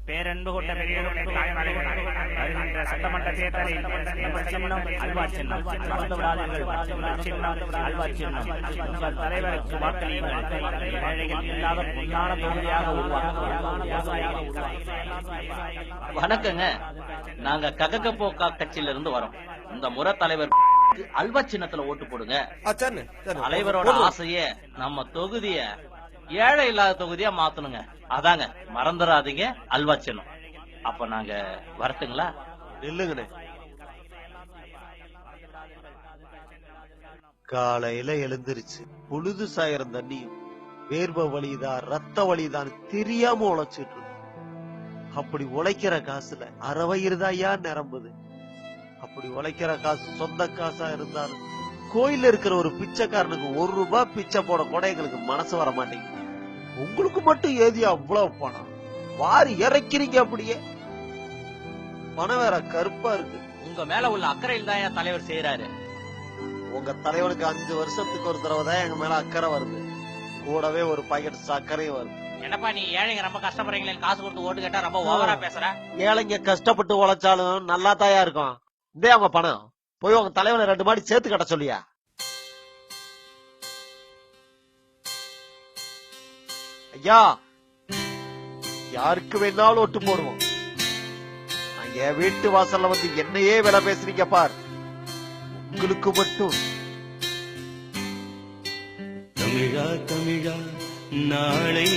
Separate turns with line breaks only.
பேரன்பு கொண்ட பெரியவர்களே, தாய்மார்களே, வருகின்ற சட்டமன்ற தேர்தலில் நம்ம சின்னம் அல்வா சின்னம், மறந்து விடாதீர்கள். சின்னம் அல்வா சின்னம். உங்கள் தலைவருக்கு வாக்களியுங்கள். ஏழைகள் இல்லாத பொன்னான தொகுதியாக
வணக்கங்க. நாங்க கககபோக்கா கட்சியில இருந்து வரோம். இந்த முறை தலைவர் அல்வா சின்னத்துல ஓட்டு போடுங்க. தலைவரோட ஆசையே நம்ம தொகுதிய ஏழை இல்லாத தொகுதியா மாத்தணுங்க. அதாங்க, மறந்துடாதீங்க அல்வா சின்னம். அப்ப நாங்க வரட்டுங்களா?
இல்லங்கண்ணே, காலையில எழுந்திருச்சு பொழுது சாயிரம் தண்ணியும் வேர்வை வலிதான் ரத்த வலிதான் தெரியாம உழைச்சிட்டு அப்படி உழைக்கிற காசுல அறவயிறுதாயா நிரம்புது. அப்படி உழைக்கிற காசு சொந்த காசா இருந்தாலும் கோயில இருக்கிற ஒரு பிச்சைக்காரனுக்கு 1 ரூபாய் பிச்சை போட கூட எங்களுக்கு மனசு வர மாட்டேங்குது. உங்களுக்கு மட்டும் ஏதி அவ்வளவு பணம் வாரி இறக்கிறீங்க. அப்படியே பணம் வேற கருப்பா இருக்கு.
உங்க மேல உள்ள அக்கறையில் தான் என் தலைவர் செய்யறாரு.
உங்க தலைவனுக்கு 5 வருஷத்துக்கு ஒரு தடவை தான் எங்க மேல அக்கறை வருது. கூடவே ஒரு பாக்கெட் சர்க்கரையும் வருது.
என்னப்பா நீ ஏழைங்க ரொம்ப கஷ்டப்படுறீங்களே, காசு கொடுத்து ஓட்டு கேட்டா ரொம்ப ஓவரா பேசுற.
ஏழைங்க கஷ்டப்பட்டு உழைச்சாலும் நல்லா தாயா இருக்கும். இதே அவங்க பணம் போய் உங்க தலைவனை 2 மாடி சேர்த்து கட்ட சொல்லியா? ஐயா, யாருக்கு வேணாலும் ஓட்டு போடுவோம். என் வீட்டு வாசல்ல வந்து என்னையே விலை பேசுறீங்க பார். உங்களுக்கு மட்டும்
தமிழா தமிழா நாளை